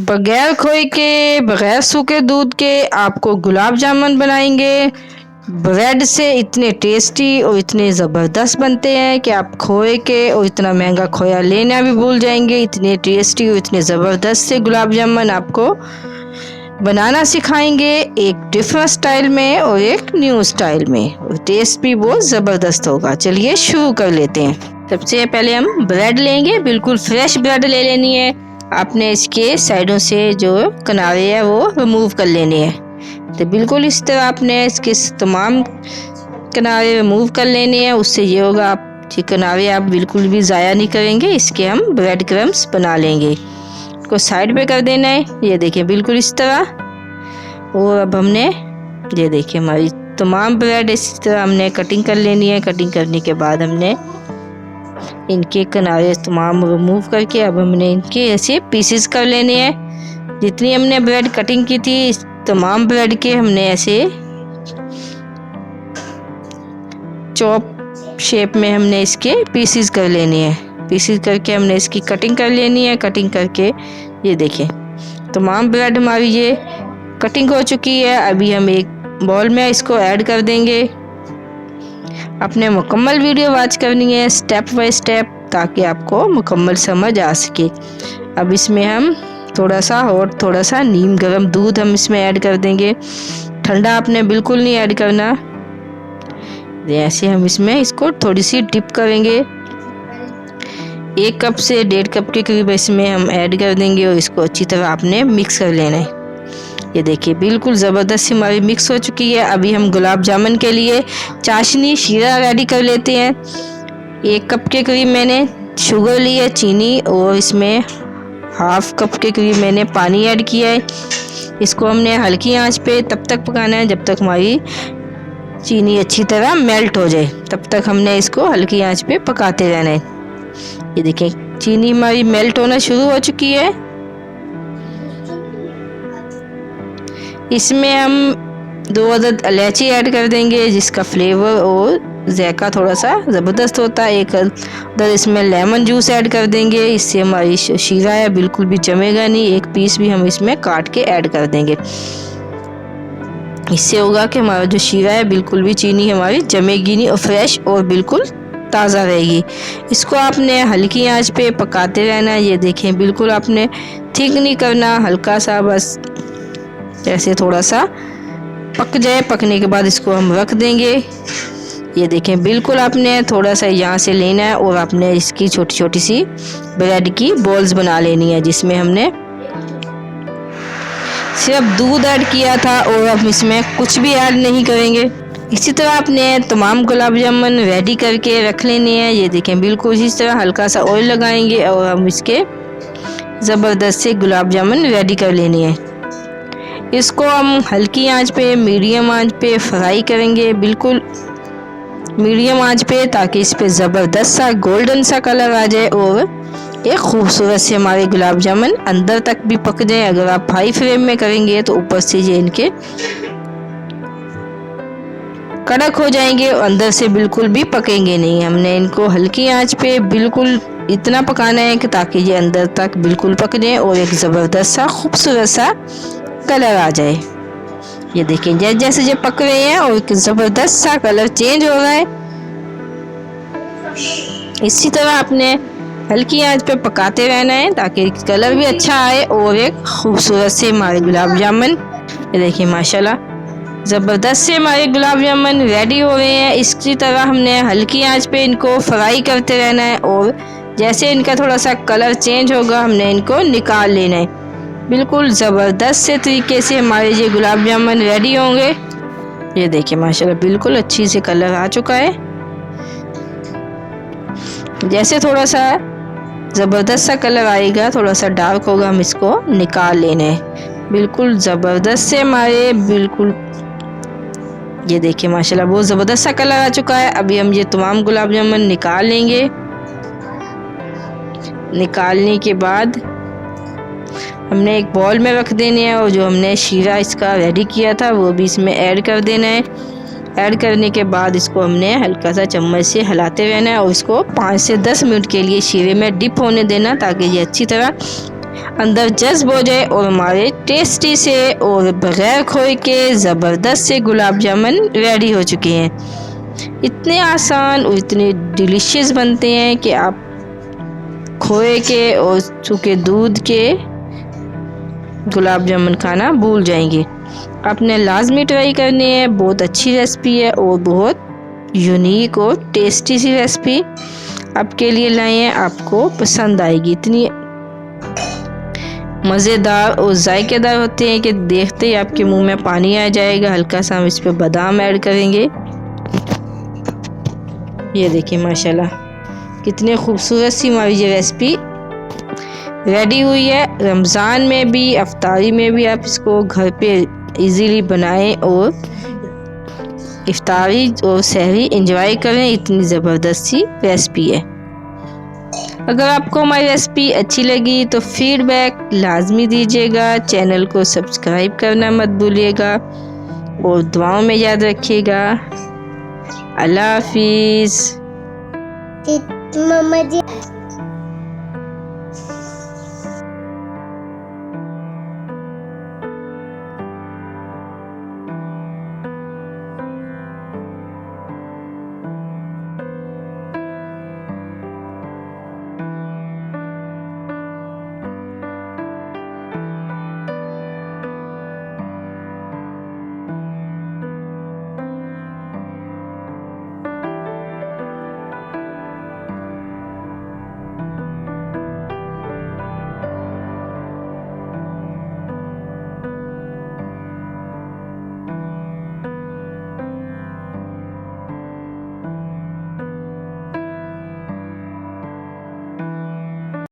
बगैर खोए के, बगैर सूखे दूध के आपको गुलाब जामुन बनाएंगे। ब्रेड से इतने टेस्टी और इतने ज़बरदस्त बनते हैं कि आप खोए के और इतना महंगा खोया लेना भी भूल जाएंगे। इतने टेस्टी और इतने ज़बरदस्त से गुलाब जामुन आपको बनाना सिखाएंगे, एक डिफरेंट स्टाइल में और एक न्यू स्टाइल में, और टेस्ट भी बहुत ज़बरदस्त होगा। चलिए शुरू कर लेते हैं। सबसे पहले हम ब्रेड लेंगे, बिल्कुल फ्रेश ब्रेड ले लेनी है। आपने इसके साइडों से जो किनारे है वो रिमूव कर लेने हैं। तो बिल्कुल इस तरह आपने इसके तमाम किनारे रिमूव कर लेने हैं। उससे ये होगा आप किनारे आप बिल्कुल भी ज़ाया नहीं करेंगे। इसके हम ब्रेड क्रम्स बना लेंगे। को साइड पे कर देना है। ये देखिए बिल्कुल इस तरह। और अब हमने ये देखिए हमारी तमाम ब्रेड इस तरह हमने कटिंग कर लेनी है। कटिंग करने के बाद हमने इनके किनारे तमाम रिमूव करके अब हमने इनके ऐसे पीसेस कर लेने हैं। जितनी हमने ब्रेड कटिंग की थी इस तमाम ब्रेड के हमने ऐसे चॉप शेप में हमने इसके पीसेस कर लेने हैं। पीसेस करके हमने इसकी कटिंग कर लेनी है। कटिंग करके ये देखिए तमाम ब्रेड हमारी ये कटिंग हो चुकी है। अभी हम एक बाउल में इसको ऐड कर देंगे। अपने मुकम्मल वीडियो वॉच करनी है स्टेप बाय स्टेप, ताकि आपको मुकम्मल समझ आ सके। अब इसमें हम थोड़ा सा और थोड़ा सा नीम गर्म दूध हम इसमें ऐड कर देंगे। ठंडा आपने बिल्कुल नहीं ऐड करना। ऐसे हम इसमें इसको थोड़ी सी डिप करेंगे। 1 कप से 1.5 कप के करीब इसमें हम ऐड कर देंगे और इसको अच्छी तरह आपने मिक्स कर लेना है। ये देखिए बिल्कुल ज़बरदस्त हमारी मिक्स हो चुकी है। अभी हम गुलाब जामुन के लिए चाशनी शीरा रेडी कर लेते हैं। 1 कप के करीब मैंने शुगर ली है, चीनी, और इसमें 1/2 कप के करीब मैंने पानी ऐड किया है। इसको हमने हल्की आंच पे तब तक पकाना है जब तक हमारी चीनी अच्छी तरह मेल्ट हो जाए। तब तक हमने इसको हल्की आंच पे पकाते रहना है। ये देखिए चीनी हमारी मेल्ट होना शुरू हो चुकी है। इसमें हम 2 अदद इलायची ऐड कर देंगे, जिसका फ्लेवर और जायका थोड़ा सा ज़बरदस्त होता है। 1 अदद इसमें लेमन जूस ऐड कर देंगे। इससे हमारी शीरा है बिल्कुल भी जमेगा नहीं। 1 पीस भी हम इसमें काट के ऐड कर देंगे। इससे होगा कि हमारा जो शीरा है बिल्कुल भी चीनी हमारी जमेगी नहीं और फ्रेश और बिल्कुल ताज़ा रहेगी। इसको आपने हल्की आंच पे पकाते रहना है। ये देखें बिल्कुल आपने थिक नहीं करना, हल्का सा बस ऐसे थोड़ा सा पक जाए। पकने के बाद इसको हम रख देंगे। ये देखें बिल्कुल आपने थोड़ा सा यहाँ से लेना है और आपने इसकी छोटी छोटी सी ब्रेड की बॉल्स बना लेनी है, जिसमें हमने सिर्फ दूध ऐड किया था और अब इसमें कुछ भी ऐड नहीं करेंगे। इसी तरह आपने तमाम गुलाब जामुन रेडी करके रख लेने हैं। ये देखें बिल्कुल इसी तरह हल्का सा ऑयल लगाएंगे और हम इसके ज़बरदस्त से गुलाब जामुन रेडी कर लेने हैं। इसको हम हल्की आंच पे, मीडियम आंच पे फ्राई करेंगे, बिल्कुल मीडियम आंच पे, ताकि इस पे ज़बरदस्त सा गोल्डन सा कलर आ जाए और एक खूबसूरत से हमारे गुलाब जामुन अंदर तक भी पक जाए। अगर आप हाई फ्लेम में करेंगे तो ऊपर से ये इनके कड़क हो जाएंगे और अंदर से बिल्कुल भी पकेंगे नहीं। हमने इनको हल्की आंच पे बिल्कुल इतना पकाना है कि ताकि ये अंदर तक बिल्कुल पक जाए और एक ज़बरदस्त सा खूबसूरत सा कलर आ जाए। ये देखिए जैसे जैसे ये पक रहे हैं और एक ज़बरदस्त सा कलर चेंज हो रहा है। इसी तरह आपने हल्की आंच पे पकाते रहना है ताकि कलर भी अच्छा आए और एक खूबसूरत से हमारे गुलाब जामुन, ये देखिए माशाल्लाह ज़बरदस्त से हमारे गुलाब जामुन रेडी हो गए हैं। इसी तरह हमने हल्की आंच पे इनको फ्राई करते रहना है और जैसे इनका थोड़ा सा कलर चेंज होगा हमने इनको निकाल लेना है। बिल्कुल ज़बरदस्त से तरीके से हमारे ये गुलाब जामुन रेडी होंगे। ये देखिए माशाल्लाह बिल्कुल अच्छी से कलर आ चुका है। जैसे थोड़ा सा ज़बरदस्त सा कलर आएगा, थोड़ा सा डार्क होगा, हम इसको निकाल लेने हैं। बिल्कुल ज़बरदस्त से हमारे बिल्कुल ये देखिए माशाल्लाह बहुत ज़बरदस्त सा कलर आ चुका है। अभी हम ये तमाम गुलाब जामुन निकाल लेंगे। निकालने के बाद हमने एक बाउल में रख देने हैं और जो हमने शीरा इसका रेडी किया था वो भी इसमें ऐड कर देना है। ऐड करने के बाद इसको हमने हल्का सा चम्मच से हिलाते रहना है और इसको 5 से 10 मिनट के लिए शीरे में डिप होने देना, ताकि ये अच्छी तरह अंदर जज्ब हो जाए और हमारे टेस्टी से और बगैर खोए के ज़बरदस्त से गुलाब जामुन रेडी हो चुके हैं। इतने आसान और इतने डिलीशियस बनते हैं कि आप खोए के और सूखे दूध के गुलाब जामुन खाना भूल जाएंगे। आपने लाजमी ट्राई करनी है, बहुत अच्छी रेसिपी है और बहुत यूनिक और टेस्टी सी रेसिपी आपके लिए लाए हैं, आपको पसंद आएगी। इतनी मज़ेदार और जायकेदार होते हैं कि देखते ही आपके मुंह में पानी आ जाएगा। हल्का सा हम इस पे बादाम ऐड करेंगे। ये देखिए माशाल्लाह कितने खूबसूरत सी हमारी ये रेसिपी रेडी हुई है। रमज़ान में भी, अफ्तारी में भी आप इसको घर पे इजीली बनाएं और इफ्तारी और सहरी एंजॉय करें। इतनी ज़बरदस्त सी रेसिपी है। अगर आपको हमारी रेसिपी अच्छी लगी तो फीडबैक लाजमी दीजिएगा। चैनल को सब्सक्राइब करना मत भूलिएगा और दुआओं में याद रखिएगा। अल्लाह हाफिज़। मम्मा जी